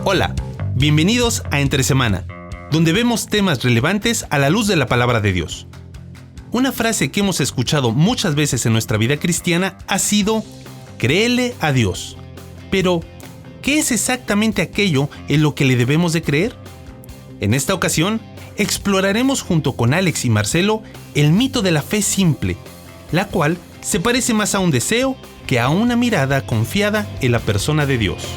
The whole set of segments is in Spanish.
Hola, bienvenidos a Entre Semana, donde vemos temas relevantes a la luz de la palabra de Dios. Una frase que hemos escuchado muchas veces en nuestra vida cristiana ha sido «Créele a Dios». Pero, ¿qué es exactamente aquello en lo que le debemos de creer? En esta ocasión, exploraremos junto con Alex y Marcelo el mito de la fe simple, la cual se parece más a un deseo que a una mirada confiada en la persona de Dios.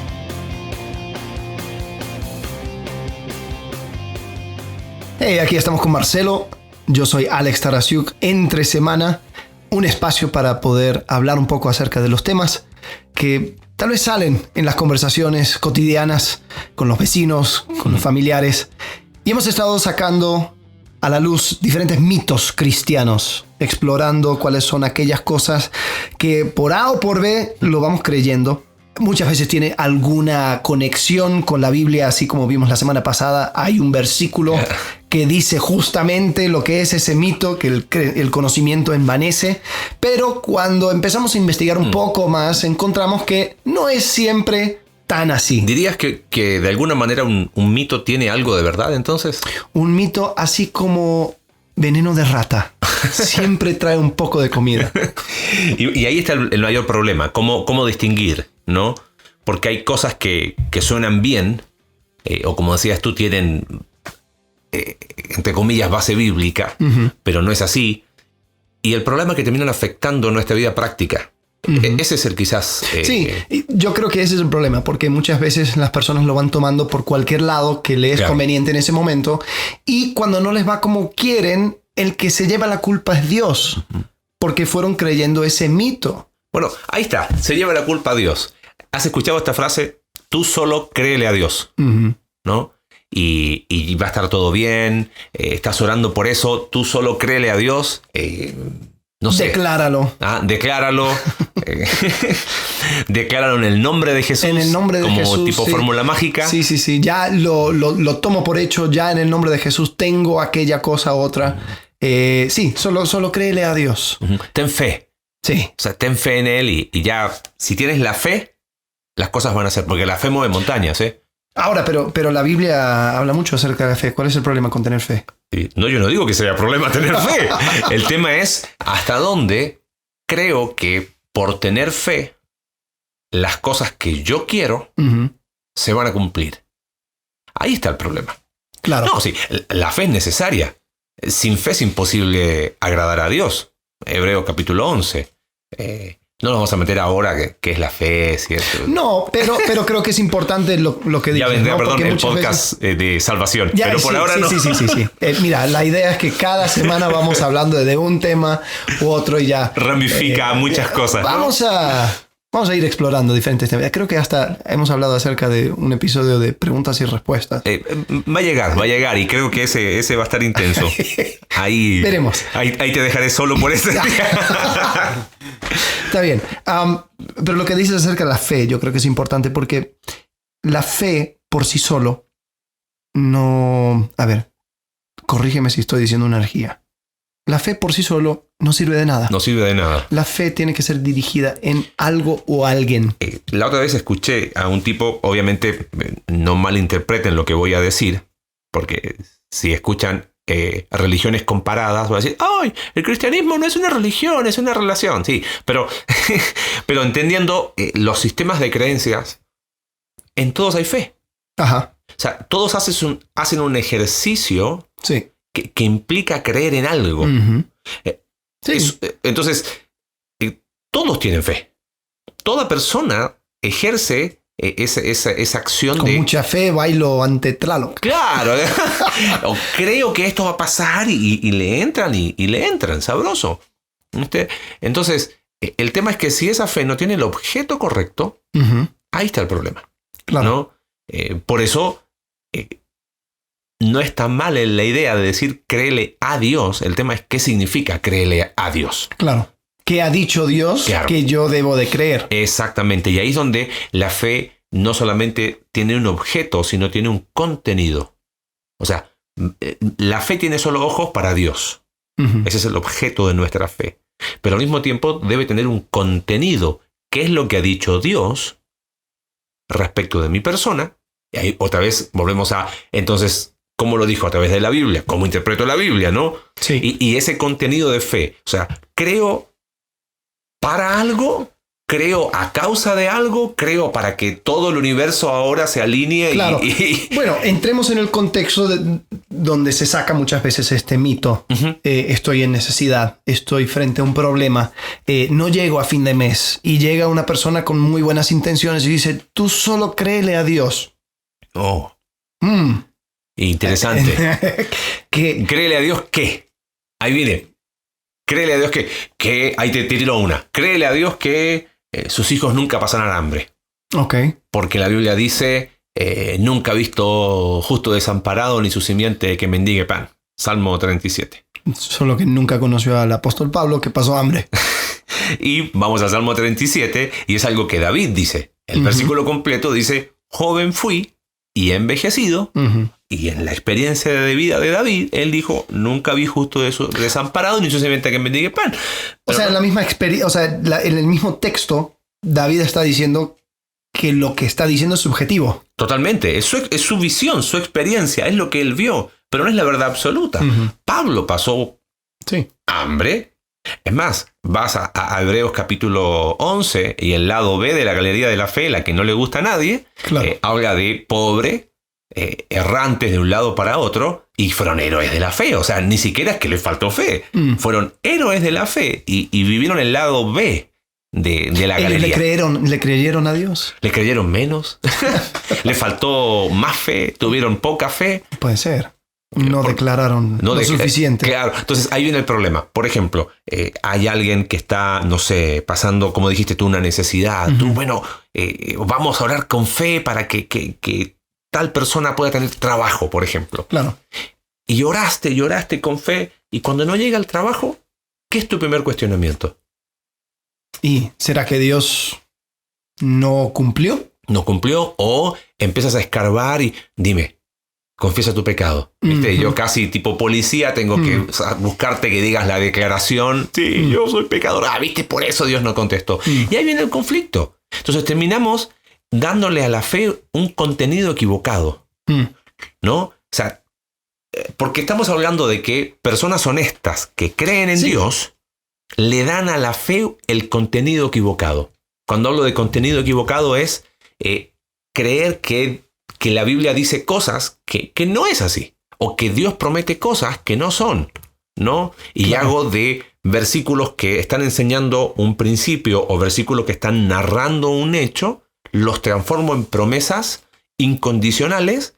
Hey, aquí estamos con Marcelo. Yo soy Alex Tarasiuk. Entre semana, un espacio para poder hablar un poco acerca de los temas que tal vez salen en las conversaciones cotidianas con los vecinos, con los familiares. Y hemos estado sacando a la luz diferentes mitos cristianos, explorando cuáles son aquellas cosas que por A o por B lo vamos creyendo. Muchas veces tiene alguna conexión con la Biblia, así como vimos la semana pasada. Hay un versículo que dice justamente lo que es ese mito, que el conocimiento envanece. Pero cuando empezamos a investigar un poco más, encontramos que no es siempre tan así. ¿Dirías que de alguna manera un mito tiene algo de verdad entonces? Un mito así como veneno de rata. Siempre trae un poco de comida. Y ahí está el mayor problema. ¿Cómo distinguir? ¿No? Porque hay cosas que suenan bien, o como decías tú, tienen, entre comillas, base bíblica, pero no es así. Y el problema es que terminan afectando nuestra vida práctica. Ese es el quizás... Sí, yo creo que ese es el problema, porque muchas veces las personas lo van tomando por cualquier lado que le es conveniente en ese momento, y cuando no les va como quieren, el que se lleva la culpa es Dios, porque fueron creyendo ese mito. Bueno, ahí está, se lleva la culpa a Dios. ¿Has escuchado esta frase? Tú solo créele a Dios, ¿no? Y va a estar todo bien, estás orando por eso, tú solo créele a Dios, no sé. Decláralo. Decláralo. Decláralo en el nombre de Jesús. En el nombre de Jesús. Como tipo fórmula mágica. Sí. Ya lo tomo por hecho, ya en el nombre de Jesús tengo aquella cosa u otra. Sí, solo créele a Dios. Ten fe. Sí. O sea, ten fe en Él y ya, si tienes la fe, las cosas van a ser, porque la fe mueve montañas, ¿eh? Ahora, pero la Biblia habla mucho acerca de la fe. ¿Cuál es el problema con tener fe? No, yo no digo que sea problema tener fe. El tema es hasta dónde creo que por tener fe, las cosas que yo quiero se van a cumplir. Ahí está el problema. Claro. No, sí, la fe es necesaria. Sin fe es imposible agradar a Dios. Hebreos capítulo 11. No nos vamos a meter ahora qué es la fe, ¿cierto? No, pero creo que es importante lo que dices. Ya vendrá, ¿no? perdón, porque el podcast de salvación. Ya, pero por ahora no. Sí. Mira, la idea es que cada semana vamos hablando de un tema u otro y ya. Ramifica muchas cosas. Vamos a ir explorando diferentes temas. Creo que hasta hemos hablado acerca de un episodio de preguntas y respuestas. Va a llegar y creo que ese va a estar intenso. Ahí veremos. Ahí te dejaré solo por este día. Está bien. Pero lo que dices acerca de la fe, yo creo que es importante porque la fe por sí solo no... A ver, corrígeme si estoy diciendo una herejía. La fe por sí solo no sirve de nada. No sirve de nada. La fe tiene que ser dirigida en algo o alguien. La otra vez escuché a un tipo, obviamente no malinterpreten lo que voy a decir, porque si escuchan religiones comparadas, van a decir, ¡ay! El cristianismo no es una religión, es una relación. Sí, pero entendiendo los sistemas de creencias, en todos hay fe. Ajá. O sea, todos hacen un ejercicio que implica creer en algo. Sí. Entonces, todos tienen fe. Toda persona ejerce esa acción con mucha fe bailo ante Tlaloc. Claro. O creo que esto va a pasar y le entran y le entran, sabroso. Entonces, el tema es que si esa fe no tiene el objeto correcto, ahí está el problema. Claro. ¿No? Por eso no está mal en la idea de decir créele a Dios. El tema es qué significa créele a Dios. Claro. ¿Qué ha dicho Dios que yo debo de creer? Exactamente. Y ahí es donde la fe no solamente tiene un objeto, sino tiene un contenido. O sea, la fe tiene solo ojos para Dios. Ese es el objeto de nuestra fe. Pero al mismo tiempo debe tener un contenido. ¿Qué es lo que ha dicho Dios respecto de mi persona Y ahí otra vez volvemos a, entonces, ¿cómo lo dijo? A través de la Biblia. ¿Cómo interpreto la Biblia, no? Sí. Y ese contenido de fe. O sea, creo para algo, creo a causa de algo, creo para que todo el universo ahora se alinee. Claro. Bueno, entremos en el contexto donde se saca muchas veces este mito. Uh-huh. Estoy en necesidad, estoy frente a un problema, no llego a fin de mes y llega una persona con muy buenas intenciones y dice, tú solo créele a Dios. Oh. Interesante. Créele a Dios que. Ahí viene. Créele a Dios que ahí te tiro una. Créele a Dios que sus hijos nunca pasarán hambre. Ok. Porque la Biblia dice, nunca ha visto justo desamparado ni su simiente que mendigue pan. Salmo 37. Solo que nunca conoció al apóstol Pablo que pasó hambre. Y vamos al Salmo 37 y es algo que David dice. El versículo completo dice, joven fui y he envejecido. Y en la experiencia de vida de David, él dijo, nunca vi justo desamparado ni su simiente que mendigue pan. Pero en la misma experiencia, en el mismo texto, David está diciendo que lo que está diciendo es subjetivo. Totalmente, es su visión, su experiencia, es lo que él vio, pero no es la verdad absoluta. Pablo pasó hambre. Es más, vas a Hebreos capítulo 11 y el lado B de la galería de la fe, la que no le gusta a nadie, habla de pobre, errantes de un lado para otro, y fueron héroes de la fe. O sea, ni siquiera es que les faltó fe. Fueron héroes de la fe y vivieron el lado B de la galería. ¿Le creyeron a Dios? ¿Le creyeron menos? ¿Le faltó más fe? ¿Tuvieron poca fe? Puede ser. No declararon lo suficiente. Claro, entonces ahí viene el problema. Por ejemplo, hay alguien que está, no sé, pasando, como dijiste tú, una necesidad. Tú, vamos a orar con fe para que tal persona pueda tener trabajo, por ejemplo. Claro. Y lloraste con fe, y cuando no llega el trabajo, ¿qué es tu primer cuestionamiento? ¿Y será que Dios no cumplió? ¿No cumplió? O empiezas a escarbar y dime, confiesa tu pecado. ¿Viste? Yo casi tipo policía tengo que buscarte que digas la declaración. Sí, yo soy pecador. ¿Viste? Por eso Dios no contestó. Y ahí viene el conflicto. Entonces terminamos dándole a la fe un contenido equivocado. ¿No? O sea, porque estamos hablando de que personas honestas que creen en Dios le dan a la fe el contenido equivocado. Cuando hablo de contenido equivocado es creer que la Biblia dice cosas que no es así. O que Dios promete cosas que no son. ¿No? Y hago de versículos que están enseñando un principio o versículos que están narrando un hecho, los transformo en promesas incondicionales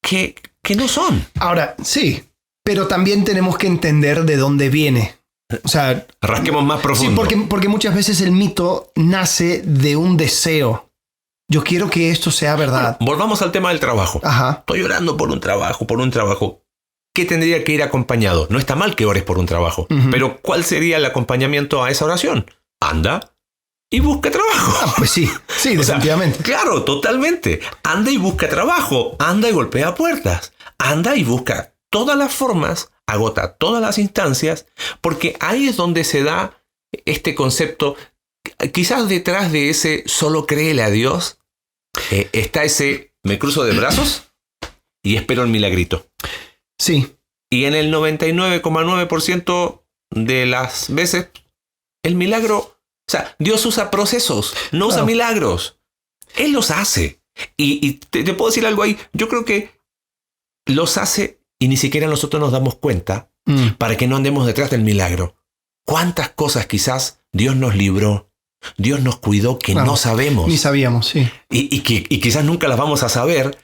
que no son. Ahora, sí, pero también tenemos que entender de dónde viene. O sea, rasquemos más profundo. Sí, porque muchas veces el mito nace de un deseo. Yo quiero que esto sea verdad. Bueno, volvamos al tema del trabajo. Ajá. Estoy orando por un trabajo. ¿Qué tendría que ir acompañado? No está mal que ores por un trabajo, pero ¿cuál sería el acompañamiento a esa oración? Anda y busca trabajo. Pues sí, definitivamente. O sea, claro, totalmente. Anda y busca trabajo. Anda y golpea puertas. Anda y busca todas las formas, agota todas las instancias, porque ahí es donde se da este concepto. Quizás detrás de ese solo créele a Dios está ese me cruzo de brazos y espero el milagrito. Sí. Y en el 99,9% de las veces el milagro, o sea, Dios usa procesos, no usa milagros. Él los hace. Y te puedo decir algo ahí. Yo creo que los hace y ni siquiera nosotros nos damos cuenta para que no andemos detrás del milagro. ¿Cuántas cosas quizás Dios nos libró? Dios nos cuidó que no sabemos. Ni sabíamos, sí. Y quizás nunca las vamos a saber.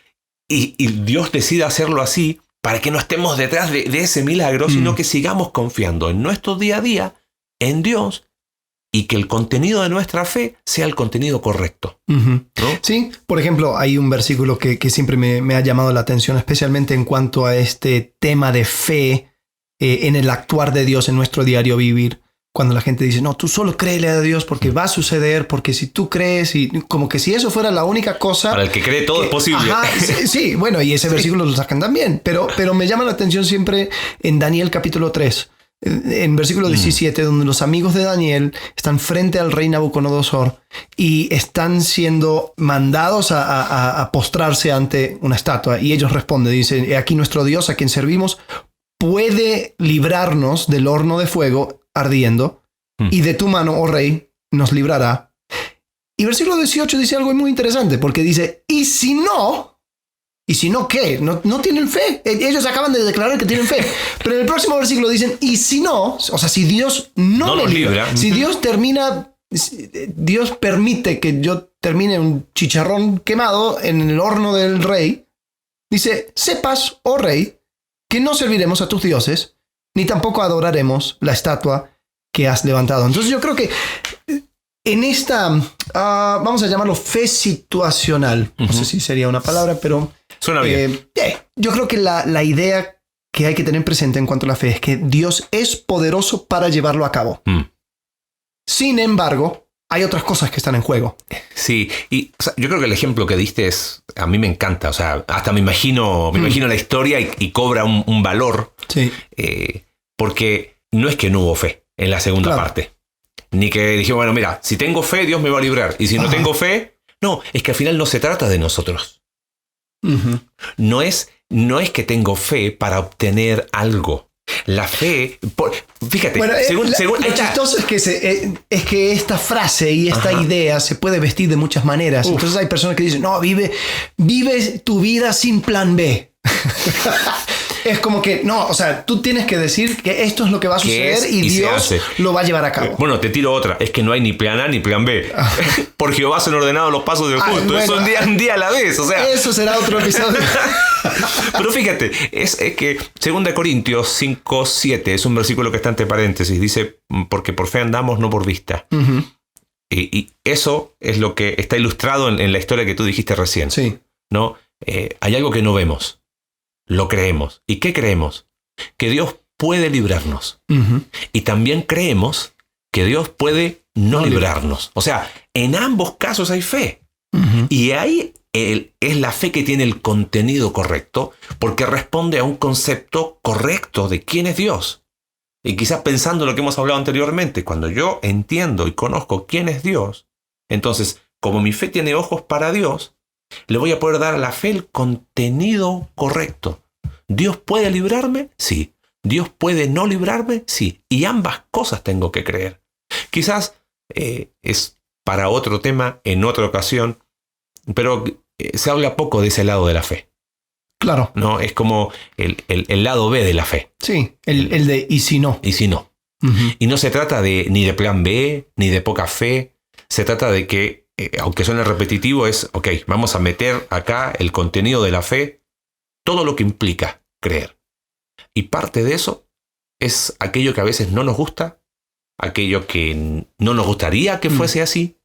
Y Dios decide hacerlo así para que no estemos detrás de ese milagro, sino que sigamos confiando en nuestro día a día, en Dios, y que el contenido de nuestra fe sea el contenido correcto. ¿No? Sí, por ejemplo, hay un versículo que siempre me ha llamado la atención, especialmente en cuanto a este tema de fe en el actuar de Dios en nuestro diario vivir. Cuando la gente dice, no, tú solo créele a Dios porque va a suceder, porque si tú crees, y como que si eso fuera la única cosa... Para el que cree todo es posible. Ajá, sí, bueno, y ese versículo lo sacan también, pero me llama la atención siempre en Daniel capítulo 3, En versículo 17, donde los amigos de Daniel están frente al rey Nabucodonosor y están siendo mandados a postrarse ante una estatua. Y ellos responden, dicen, he aquí nuestro Dios a quien servimos puede librarnos del horno de fuego ardiendo y de tu mano, oh rey, nos librará. Y versículo 18 dice algo muy interesante porque dice, ¿y si no qué? No tienen fe. Ellos acaban de declarar que tienen fe. Pero en el próximo versículo dicen, ¿y si no? O sea, si Dios no me libra. Si Dios permite que yo termine un chicharrón quemado en el horno del rey, dice, sepas, oh rey, que no serviremos a tus dioses, ni tampoco adoraremos la estatua que has levantado. Entonces yo creo que en esta, vamos a llamarlo fe situacional. No sé si sería una palabra, pero suena bien. Yo creo que la idea que hay que tener presente en cuanto a la fe es que Dios es poderoso para llevarlo a cabo. Sin embargo, hay otras cosas que están en juego. Sí, y o sea, yo creo que el ejemplo que diste a mí me encanta. O sea, hasta me imagino la historia y cobra un valor. Sí. Porque no es que no hubo fe en la segunda parte. Ni que dije, bueno, mira, si tengo fe, Dios me va a librar. Y si no tengo fe, no, es que al final no se trata de nosotros. No es que tengo fe para obtener algo. La fe, fíjate, bueno, lo chistoso es que esta frase y esta idea se puede vestir de muchas maneras. Entonces hay personas que dicen, no, vive tu vida sin plan B. Es como que, no, o sea, tú tienes que decir que esto es lo que va a suceder y Dios lo va a llevar a cabo. Bueno, te tiro otra. Es que no hay ni plan A ni plan B. Por Jehová son ordenados los pasos del justo. Bueno, eso un día a la vez. O sea. Eso será otro episodio. Pero fíjate, es que 2 Corintios 5:7 es un versículo que está entre paréntesis. Dice, porque por fe andamos, no por vista. Y eso es lo que está ilustrado en la historia que tú dijiste recién. Sí. ¿No? Hay algo que no vemos. Lo creemos. ¿Y qué creemos? Que Dios puede librarnos. Y también creemos que Dios puede no librarnos. O sea, en ambos casos hay fe. Y ahí es la fe que tiene el contenido correcto porque responde a un concepto correcto de quién es Dios. Y quizás pensando en lo que hemos hablado anteriormente, cuando yo entiendo y conozco quién es Dios, entonces, como mi fe tiene ojos para Dios, le voy a poder dar a la fe el contenido correcto. ¿Dios puede librarme? Sí. ¿Dios puede no librarme? Sí. Y ambas cosas tengo que creer. Quizás es para otro tema, en otra ocasión, pero se habla poco de ese lado de la fe. Claro. No, es como el lado B de la fe. Sí, el de ¿y si no? Y si no. Y no se trata ni de plan B, ni de poca fe. Se trata de que, aunque suene repetitivo, ok, vamos a meter acá el contenido de la fe, todo lo que implica creer. Y parte de eso es aquello que a veces no nos gusta, aquello que no nos gustaría que fuese así.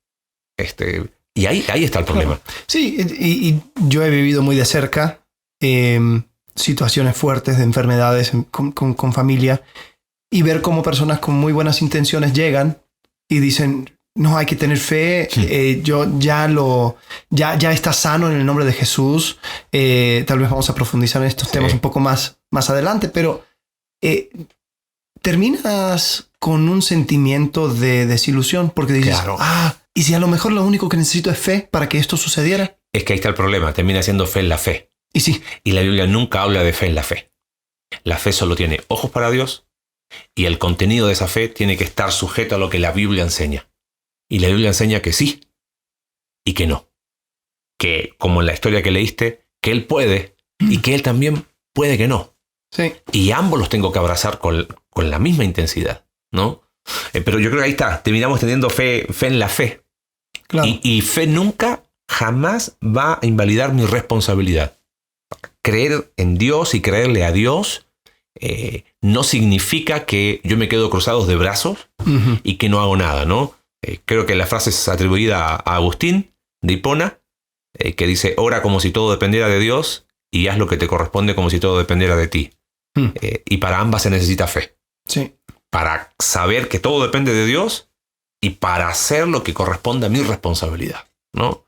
Y ahí está el problema. Sí, y yo he vivido muy de cerca situaciones fuertes de enfermedades con familia y ver cómo personas con muy buenas intenciones llegan y dicen, no, hay que tener fe, yo ya está sano en el nombre de Jesús. Tal vez vamos a profundizar en estos temas un poco más adelante, pero terminas con un sentimiento de desilusión porque dices, ¿y si a lo mejor lo único que necesito es fe para que esto sucediera? Es que ahí está el problema, termina siendo fe en la fe. Y sí. Y la Biblia nunca habla de fe en la fe. La fe solo tiene ojos para Dios y el contenido de esa fe tiene que estar sujeto a lo que la Biblia enseña. Y la Biblia enseña que sí y que no. Que, como en la historia que leíste, que Él puede y que Él también puede que no. Sí. Y ambos los tengo que abrazar con la misma intensidad, ¿no? Pero yo creo que ahí está, terminamos teniendo fe en la fe. Claro. Y fe nunca, jamás va a invalidar mi responsabilidad. Creer en Dios y creerle a Dios no significa que yo me quedo cruzados de brazos y que no hago nada, ¿no? Creo que la frase es atribuida a Agustín de Hipona, que dice, ora como si todo dependiera de Dios y haz lo que te corresponde como si todo dependiera de ti. Y para ambas se necesita fe. Sí. Para saber que todo depende de Dios y para hacer lo que corresponde a mi responsabilidad, ¿no?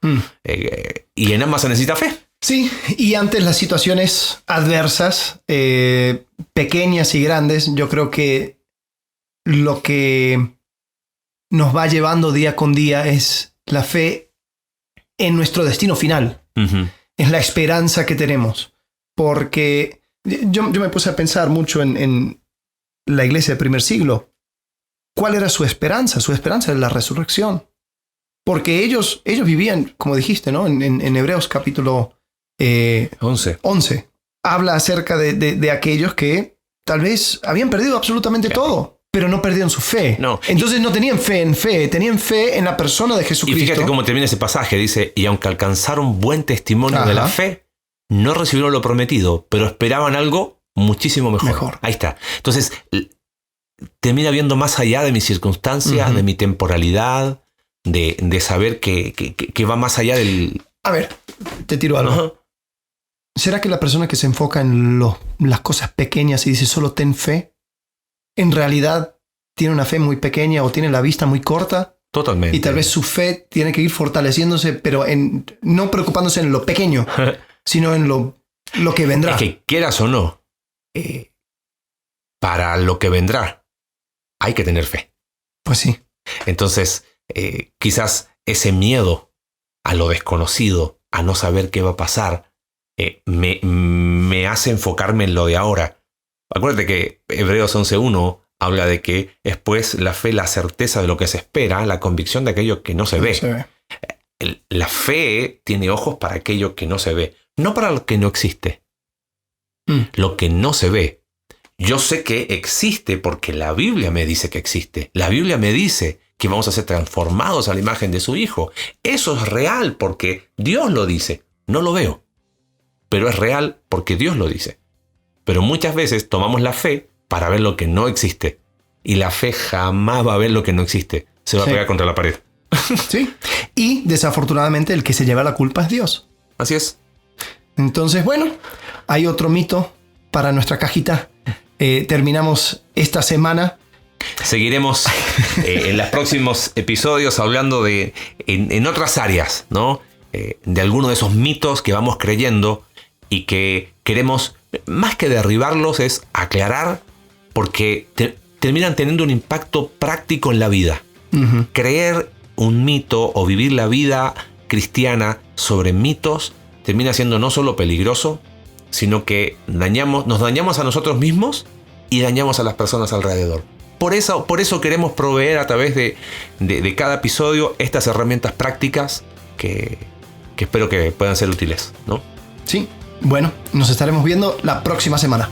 Y en ambas se necesita fe. Sí, y ante las situaciones adversas, pequeñas y grandes, yo creo que lo que nos va llevando día con día es la fe en nuestro destino final. Ujú. Es la esperanza que tenemos. Porque yo me puse a pensar mucho en la iglesia del primer siglo. ¿Cuál era su esperanza? Su esperanza era la resurrección. Porque ellos vivían, como dijiste, ¿no? En Hebreos capítulo 11. Habla acerca de aquellos que tal vez habían perdido absolutamente todo, pero no perdieron su fe. No. Entonces no tenían fe en fe, tenían fe en la persona de Y Jesucristo. fíjate cómo termina ese pasaje. Dice, y aunque alcanzaron buen testimonio de la Ajá. fe, no recibieron lo prometido, pero esperaban algo muchísimo mejor. Ahí está. Entonces, termina viendo más allá de mis circunstancias, Ujú. de mi temporalidad, de saber que va más allá del... A ver, te tiro algo. Ajá. ¿Será que la persona que se enfoca en las cosas pequeñas y dice solo ten fe, en realidad tiene una fe muy pequeña o tiene la vista muy corta? Totalmente. Y tal vez su fe tiene que ir fortaleciéndose, pero no preocupándose en lo pequeño, sino en lo que vendrá. Es que quieras o no, para lo que vendrá, hay que tener fe. Pues sí. Entonces, quizás ese miedo a lo desconocido, a no saber qué va a pasar, me hace enfocarme en lo de ahora. Acuérdate que Hebreos 11.1 habla de que es pues la fe, la certeza de lo que se espera, la convicción de aquello que no se ve. Se ve. La fe tiene ojos para aquello que no se ve, no para lo que no existe. Lo que no se ve. Yo sé que existe porque la Biblia me dice que existe. La Biblia me dice que vamos a ser transformados a la imagen de su Hijo. Eso es real porque Dios lo dice. No lo veo, pero es real porque Dios lo dice. Pero muchas veces tomamos la fe para ver lo que no existe. Y la fe jamás va a ver lo que no existe. Se va a pegar contra la pared. Sí. Y desafortunadamente el que se lleva la culpa es Dios. Así es. Entonces, bueno, hay otro mito para nuestra cajita. Terminamos esta semana. Seguiremos en los próximos episodios hablando en otras áreas, ¿no? De algunos de esos mitos que vamos creyendo y que queremos, más que derribarlos, es aclarar porque terminan teniendo un impacto práctico en la vida. Uh-huh. Creer un mito o vivir la vida cristiana sobre mitos termina siendo no solo peligroso, sino que nos dañamos a nosotros mismos y dañamos a las personas alrededor. Por eso queremos proveer a través de cada episodio estas herramientas prácticas que espero que puedan ser útiles, ¿no? Sí. Bueno, nos estaremos viendo la próxima semana.